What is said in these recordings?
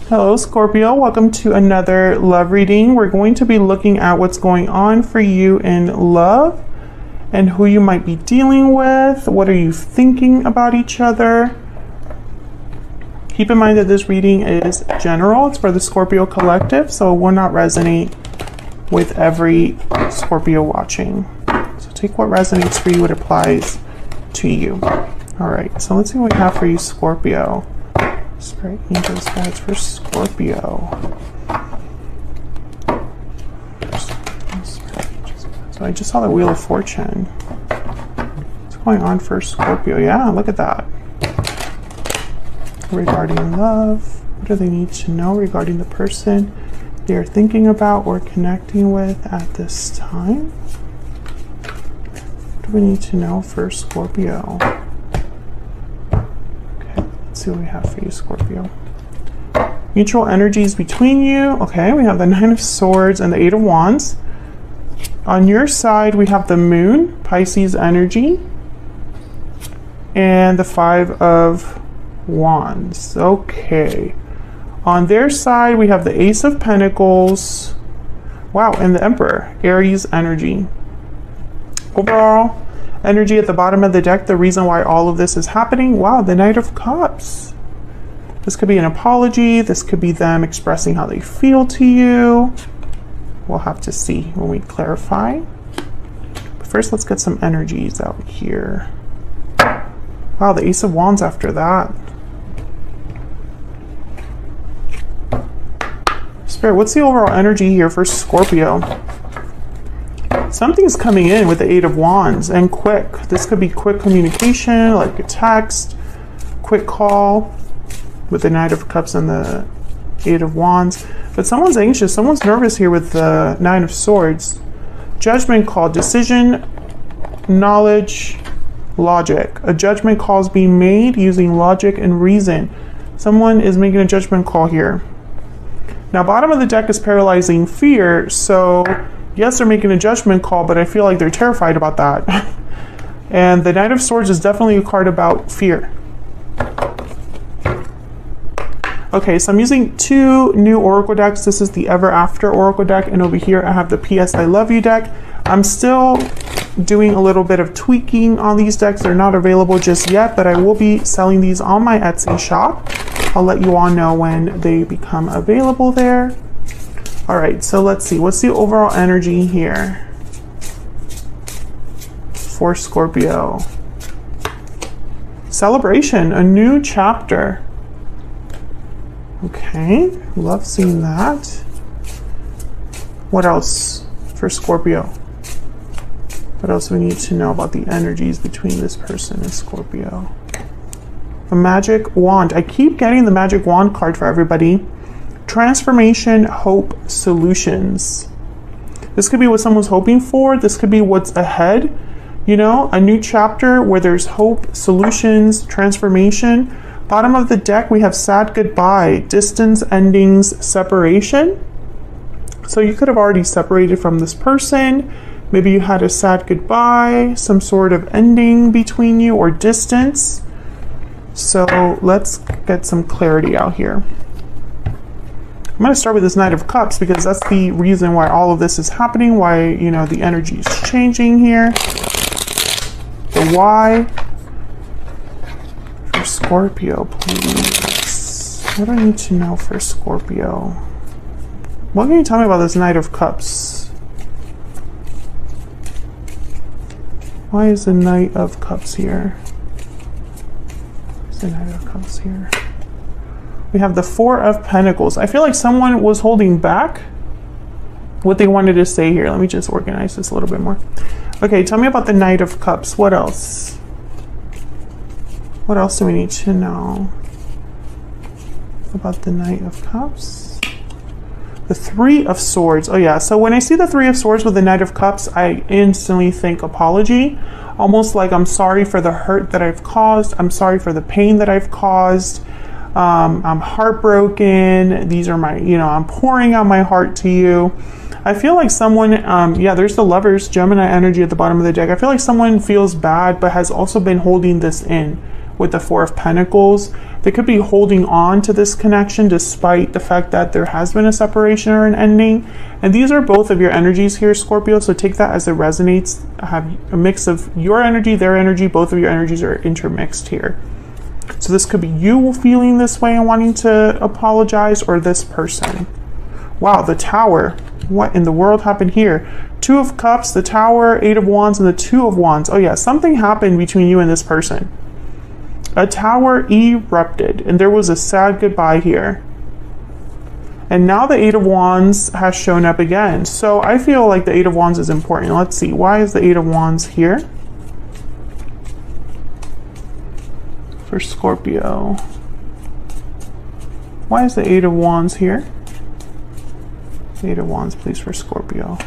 Hello Scorpio, welcome to another love reading. We're going to be looking at what's going on for you in love and who you might be dealing with. What are you thinking about each other? Keep in mind that this reading is general. It's for the Scorpio collective, so it will not resonate with every Scorpio watching. So take what resonates for you, what applies to you. All right, so let's see what we have for you, Scorpio. Spirit angels guides for Scorpio. So I just saw the Wheel of Fortune. What's going on for Scorpio? Yeah, look at that. Regarding love, what do they need to know regarding the person they are thinking about or connecting with at this time? What do we need to know for Scorpio? See what we have for you, Scorpio. Mutual energies between you. Okay, we have the Nine of Swords and the Eight of Wands. On your side, we have the Moon, Pisces energy, and the Five of Wands. Okay. On their side, we have the Ace of Pentacles. Wow, and the Emperor, Aries energy. Overall energy at the bottom of the deck, the reason why all of this is happening. Wow, the Knight of Cups. This could be an apology. This could be them expressing how they feel to you. We'll have to see when we clarify. But first, let's get some energies out here. Wow, the Ace of Wands after that. Spirit, what's the overall energy here for Scorpio? Something's coming in with the Eight of Wands, and quick. This could be quick communication, like a text, quick call with the Knight of Cups and the Eight of Wands. But someone's anxious, someone's nervous here with the Nine of Swords. Judgment call, decision, knowledge, logic. A judgment call is being made using logic and reason. Someone is making a judgment call here. Now, bottom of the deck is paralyzing fear, so yes, they're making a judgment call, but I feel like they're terrified about that. And the Knight of Swords is definitely a card about fear. Okay, so I'm using two new Oracle decks. This is the Ever After Oracle deck, and over here I have the PS I Love You deck. I'm still doing a little bit of tweaking on these decks. They're not available just yet, but I will be selling these on my Etsy shop. I'll let you all know when they become available there. All right, so let's see. What's the overall energy here for Scorpio? Celebration, a new chapter. Okay, love seeing that. What else for Scorpio? What else do we need to know about the energies between this person and Scorpio? The Magic Wand. I keep getting the Magic Wand card for everybody. Transformation, hope, solutions. This could be what someone's hoping for. This could be what's ahead. You know, a new chapter where there's hope, solutions, transformation. Bottom of the deck, we have sad goodbye, distance, endings, separation. So you could have already separated from this person. Maybe you had a sad goodbye, some sort of ending between you or distance. So let's get some clarity out here. I'm going to start with this Knight of Cups because that's the reason why all of this is happening, why, you know, the energy is changing here. The why for Scorpio, please. What do I need to know for Scorpio? What can you tell me about this Knight of Cups? Why is the Knight of Cups here? What's the Knight of Cups here? We have the Four of Pentacles. I feel like someone was holding back what they wanted to say here. Let me just organize this a little bit more. Okay, tell me about the Knight of Cups. What else? What else do we need to know about the Knight of Cups? The Three of Swords. Oh yeah, so when I see the Three of Swords with the Knight of Cups, I instantly think apology. Almost like I'm sorry for the hurt that I've caused. I'm sorry for the pain that I've caused. I'm heartbroken. These are my, you know, I'm pouring out my heart to you. I feel like someone, yeah, there's the Lovers, Gemini energy at the bottom of the deck. I feel like someone feels bad, but has also been holding this in with the Four of Pentacles. They could be holding on to this connection despite the fact that there has been a separation or an ending. And these are both of your energies here, Scorpio, so take that as it resonates. Have a mix of your energy, their energy, both of your energies are intermixed here. So this could be you feeling this way and wanting to apologize, or this person. Wow, the Tower. What in the world happened here? Two of Cups, the Tower, Eight of Wands, and the Two of Wands. Oh yeah, something happened between you and this person. A tower erupted, and there was a sad goodbye here. And now the Eight of Wands has shown up again. So I feel like the Eight of Wands is important. Let's see, why is the Eight of Wands here? For Scorpio. Why is the Eight of Wands here? Eight of Wands, please, for Scorpio.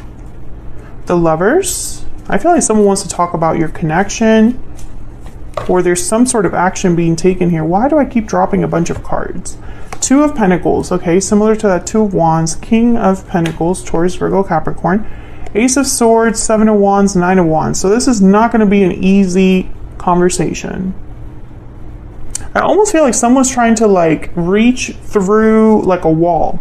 The Lovers. I feel like someone wants to talk about your connection, or there's some sort of action being taken here. Why do I keep dropping a bunch of cards? Two of Pentacles, okay, similar to that Two of Wands. King of Pentacles, Taurus, Virgo, Capricorn. Ace of Swords, Seven of Wands, Nine of Wands. So this is not going to be an easy conversation. I almost feel like someone's trying to like reach through like a wall.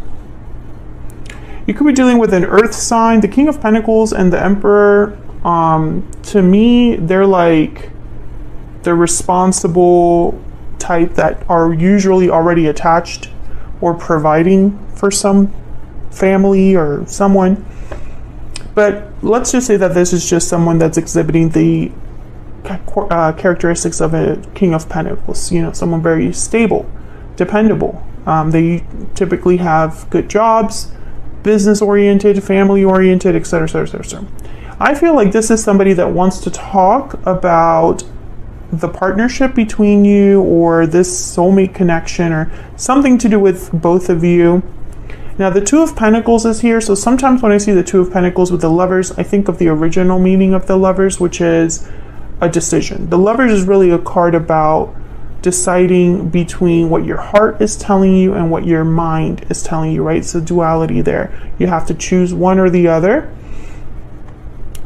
You could be dealing with an earth sign. The King of Pentacles and the Emperor, to me, they're like the responsible type that are usually already attached or providing for some family or someone. But let's just say that this is just someone that's exhibiting the characteristics of a King of Pentacles, you know, someone very stable, dependable. They typically have good jobs, business oriented, family oriented, etc., etc., etc. I feel like this is somebody that wants to talk about the partnership between you, or this soulmate connection, or something to do with both of you. Now the Two of Pentacles is here, so sometimes when I see the Two of Pentacles with the Lovers, I think of the original meaning of the Lovers, which is a decision. The Lovers is really a card about deciding between what your heart is telling you and what your mind is telling you, right? It's a duality there. You have to choose one or the other.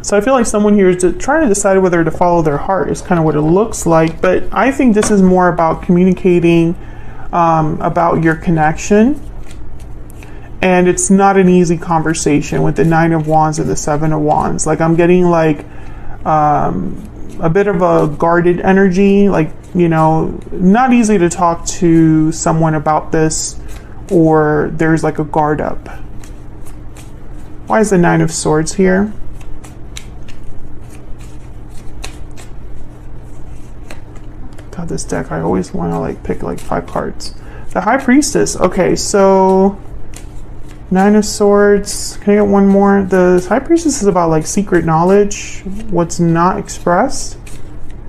So I feel like someone here is trying to decide whether to follow their heart is kind of what it looks like. But I think this is more about communicating about your connection. And it's not an easy conversation with the Nine of Wands and the Seven of Wands. Like I'm getting like a bit of a guarded energy, like, you know, not easy to talk to someone about this, or there's like a guard up. Why is the Nine of Swords here? God, this deck, I always want to like pick like 5 cards. The High Priestess. Okay, so Nine of Swords. Can I get one more? The High Priestess is about like secret knowledge, what's not expressed.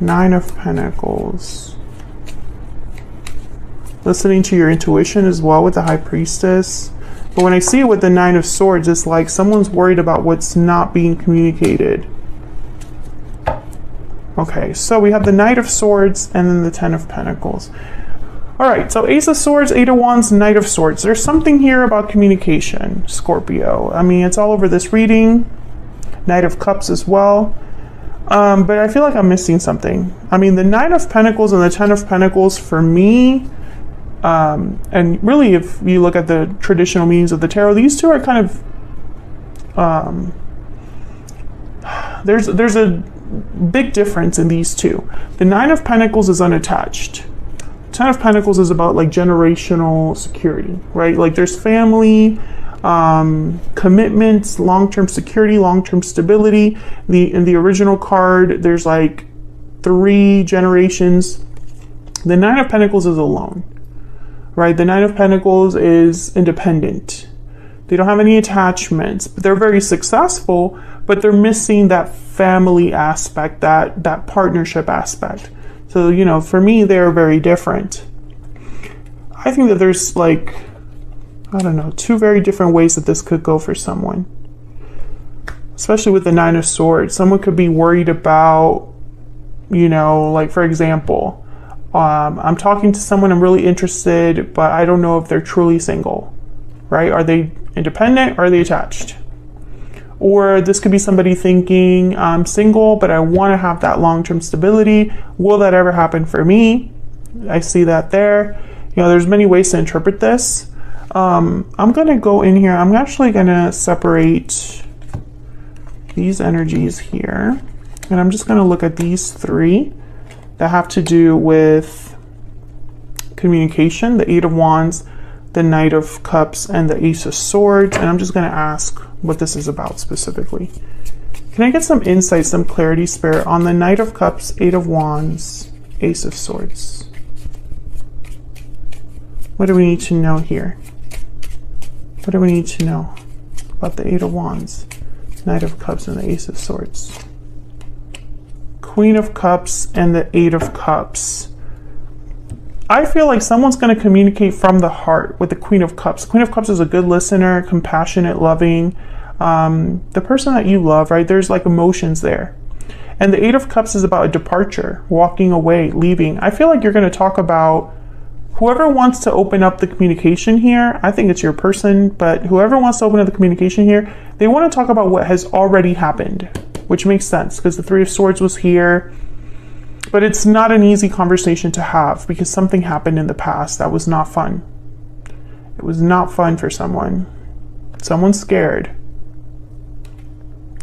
Nine of Pentacles. Listening to your intuition as well with the High Priestess. But when I see it with the Nine of Swords, it's like someone's worried about what's not being communicated. Okay, so we have the Knight of Swords and then the Ten of Pentacles. All right, so Ace of Swords, Eight of Wands, Knight of Swords. There's something here about communication, Scorpio. I mean, it's all over this reading. Knight of Cups as well. But I feel like I'm missing something. I mean, the Nine of Pentacles and the Ten of Pentacles for me, and really if you look at the traditional meanings of the tarot, these two are kind of, there's a big difference in these two. The Nine of Pentacles is unattached. Ten of Pentacles is about like generational security, right? Like there's family, commitments, long-term security, long-term stability. In the original card, there's like 3 generations. The Nine of Pentacles is alone, right? The Nine of Pentacles is independent. They don't have any attachments, but they're very successful, but they're missing that family aspect, that partnership aspect. So, you know, for me, they're very different. I think that there's like, I don't know, 2 very different ways that this could go for someone. Especially with the Nine of Swords. Someone could be worried about, you know, like for example, I'm talking to someone, I'm really interested, but I don't know if they're truly single, right? Are they independent or are they attached? Or this could be somebody thinking, I'm single, but I want to have that long-term stability. Will that ever happen for me? I see that there. You know, there's many ways to interpret this. I'm going to go in here. I'm actually going to separate these energies here. And I'm just going to look at these three that have to do with communication, the Eight of Wands, the Knight of Cups, and the Ace of Swords. And I'm just going to ask what this is about specifically. Can I get some insight, some clarity, Spirit, on the Knight of Cups, Eight of Wands, Ace of Swords? What do we need to know here? What do we need to know about the Eight of Wands, Knight of Cups, and the Ace of Swords? Queen of Cups and the Eight of Cups. I feel like someone's going to communicate from the heart with the Queen of Cups. Queen of Cups is a good listener, compassionate, loving. The person that you love, right? There's like emotions there. And the Eight of Cups is about a departure, walking away, leaving. I feel like you're going to talk about whoever wants to open up the communication here. I think it's your person, but whoever wants to open up the communication here, they want to talk about what has already happened, which makes sense because the Three of Swords was here. But it's not an easy conversation to have because something happened in the past that was not fun. It was not fun for someone. Someone's scared.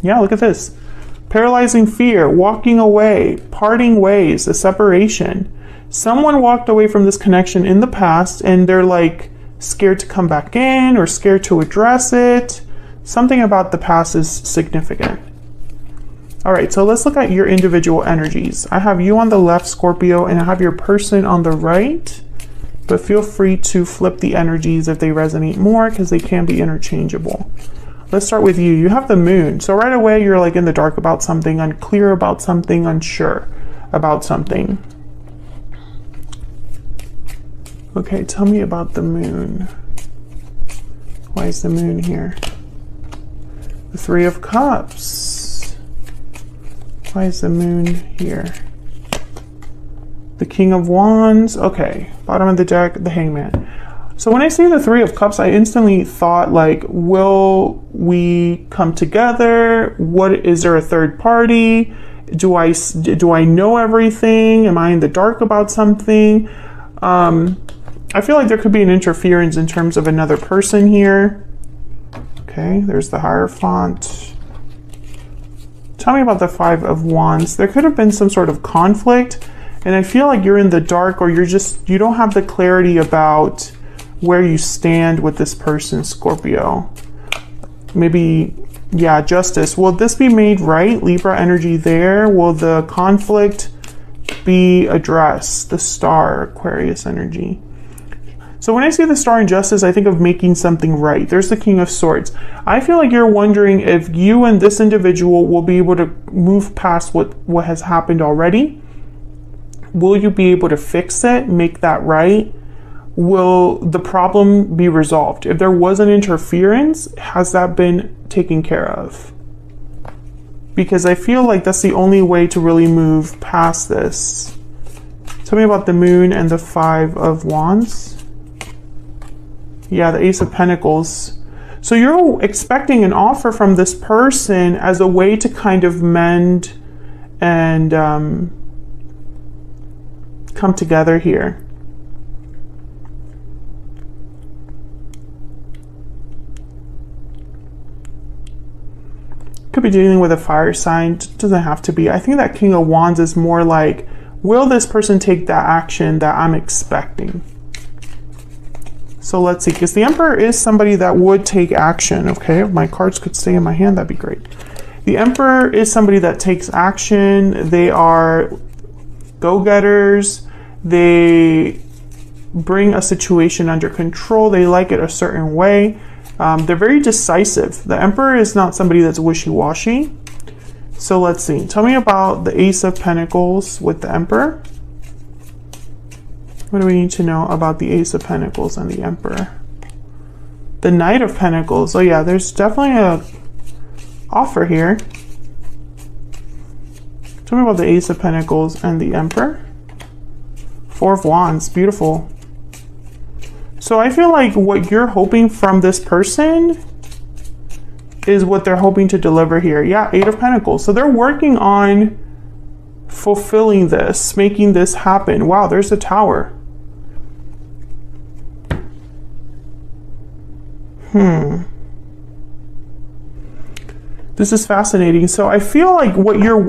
Yeah, look at this. Paralyzing fear, walking away, parting ways, a separation. Someone walked away from this connection in the past and they're like scared to come back in or scared to address it. Something about the past is significant. All right, so let's look at your individual energies. I have you on the left, Scorpio, and I have your person on the right. But feel free to flip the energies if they resonate more because they can be interchangeable. Let's start with you. You have the moon. So right away, you're like in the dark about something, unclear about something, unsure about something. Okay, tell me about the moon. Why is the moon here? The Three of Cups. Why is the moon here? The King of Wands. Okay, bottom of the deck, the Hangman. So when I see the Three of Cups, I instantly thought like, will we come together? What is there a third party? Do I know everything? Am I in the dark about something? I feel like there could be an interference in terms of another person here. Okay, there's the Hierophant. Tell me about the Five of Wands. There could have been some sort of conflict, and I feel like you're in the dark or you don't have the clarity about where you stand with this person, Scorpio. Maybe, yeah, justice. Will this be made right? Libra energy there. Will the conflict be addressed? The Star, Aquarius energy. So when I see the Star in justice, I think of making something right. There's the King of Swords. I feel like you're wondering if you and this individual will be able to move past what has happened already. Will you be able to fix it, make that right? Will the problem be resolved? If there was an interference, has that been taken care of? Because I feel like that's the only way to really move past this. Tell me about the moon and the Five of Wands. Yeah, the Ace of Pentacles. So you're expecting an offer from this person as a way to kind of mend and come together here. Could be dealing with a fire sign, doesn't have to be. I think that King of Wands is more like, will this person take that action that I'm expecting? So let's see, because the Emperor is somebody that would take action, okay? If my cards could stay in my hand, that'd be great. The Emperor is somebody that takes action. They are go-getters. They bring a situation under control. They like it a certain way. They're very decisive. The Emperor is not somebody that's wishy-washy. So let's see. Tell me about the Ace of Pentacles with the Emperor. What do we need to know about the Ace of Pentacles and the Emperor? The Knight of Pentacles. Oh yeah, there's definitely a offer here. Tell me about the Ace of Pentacles and the Emperor. Four of Wands. Beautiful. So I feel like what you're hoping from this person is what they're hoping to deliver here. Yeah, Eight of Pentacles. So they're working on fulfilling this, making this happen. Wow, there's the Tower. This is fascinating. So I feel like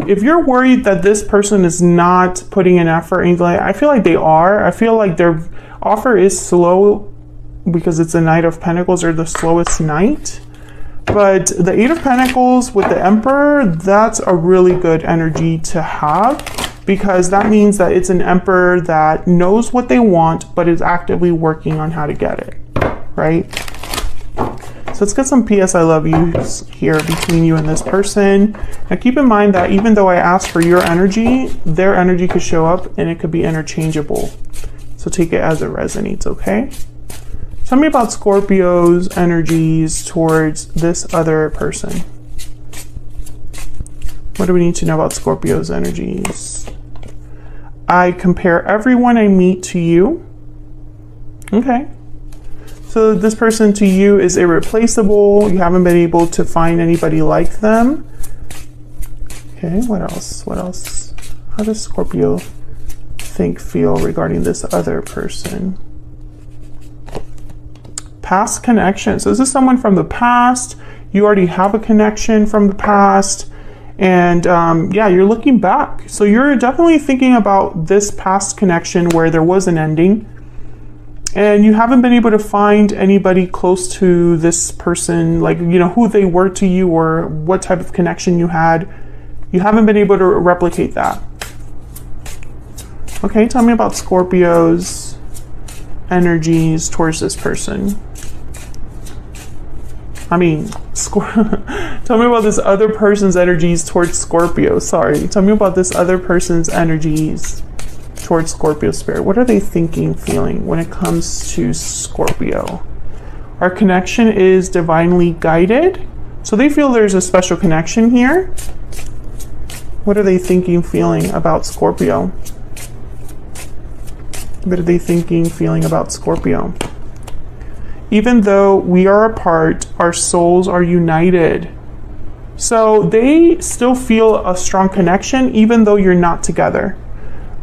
if you're worried that this person is not putting an effort, anything like that, I feel like they are. I feel like their offer is slow because it's a Knight of Pentacles, or the slowest knight. But the Eight of Pentacles with the Emperor, that's a really good energy to have, because that means that it's an Emperor that knows what they want, but is actively working on how to get it, right? So let's get some PS I love yous here between you and this person. Now keep in mind that even though I asked for your energy, their energy could show up and it could be interchangeable. So take it as it resonates, okay? Tell me about Scorpio's energies towards this other person. What do we need to know about Scorpio's energies? I compare everyone I meet to you. Okay. So this person to you is irreplaceable. You haven't been able to find anybody like them. Okay, what else? What else? How does Scorpio feel regarding this other person? Past connection. So this is someone from the past. You already have a connection from the past. And yeah, you're looking back. So you're definitely thinking about this past connection where there was an ending. And you haven't been able to find anybody close to this person, like, you know, who they were to you or what type of connection you had. You haven't been able to replicate that. Okay, tell me about Scorpio's energies towards this person. I mean, tell me about this other person's energies towards Scorpio. Sorry, tell me about this other person's energies towards Scorpio spirit. What are they thinking, feeling when it comes to Scorpio? Our connection is divinely guided. So they feel there's a special connection here. What are they thinking, feeling about Scorpio? What are they thinking, feeling about Scorpio? Even though we are apart, our souls are united. So they still feel a strong connection, even though you're not together.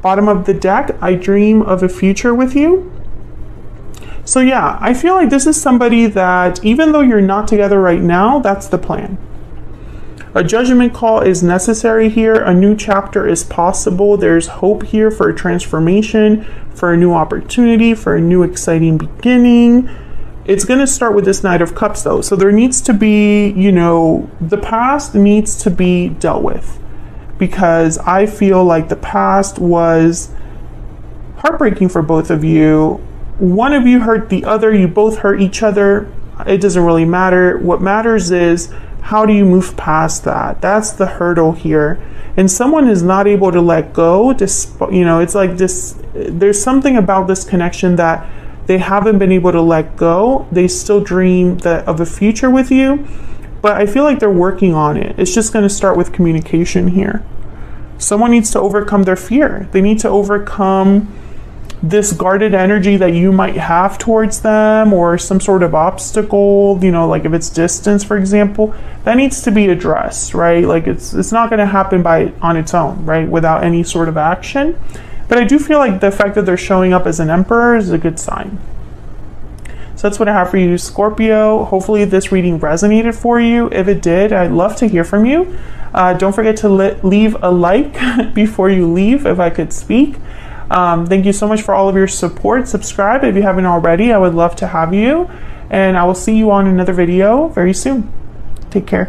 Bottom of the deck, I dream of a future with you. So yeah, I feel like this is somebody that even though you're not together right now, that's the plan. A judgment call is necessary here. A new chapter is possible. There's hope here for a transformation, for a new opportunity, for a new exciting beginning. It's going to start with this Knight of Cups though. So there needs to be, you know, the past needs to be dealt with. Because I feel like the past was heartbreaking for both of you. One of you hurt the other, you both hurt each other. It doesn't really matter. What matters is, how do you move past that? That's the hurdle here. And someone is not able to let go. You know, it's like this, there's something about this connection that they haven't been able to let go. They still dream of a future with you. But I feel like they're working on it. It's just going to start with communication here. Someone needs to overcome their fear. They need to overcome this guarded energy that you might have towards them, or some sort of obstacle, you know, like if it's distance, for example, that needs to be addressed, right? Like it's not going to happen on its own, right? Without any sort of action. But I do feel like the fact that they're showing up as an Emperor is a good sign. So that's what I have for you, Scorpio. Hopefully this reading resonated for you. If it did, I'd love to hear from you. Don't forget to leave a like before you leave, if I could speak. Thank you so much for all of your support. Subscribe if you haven't already. I would love to have you. And I will see you on another video very soon. Take care.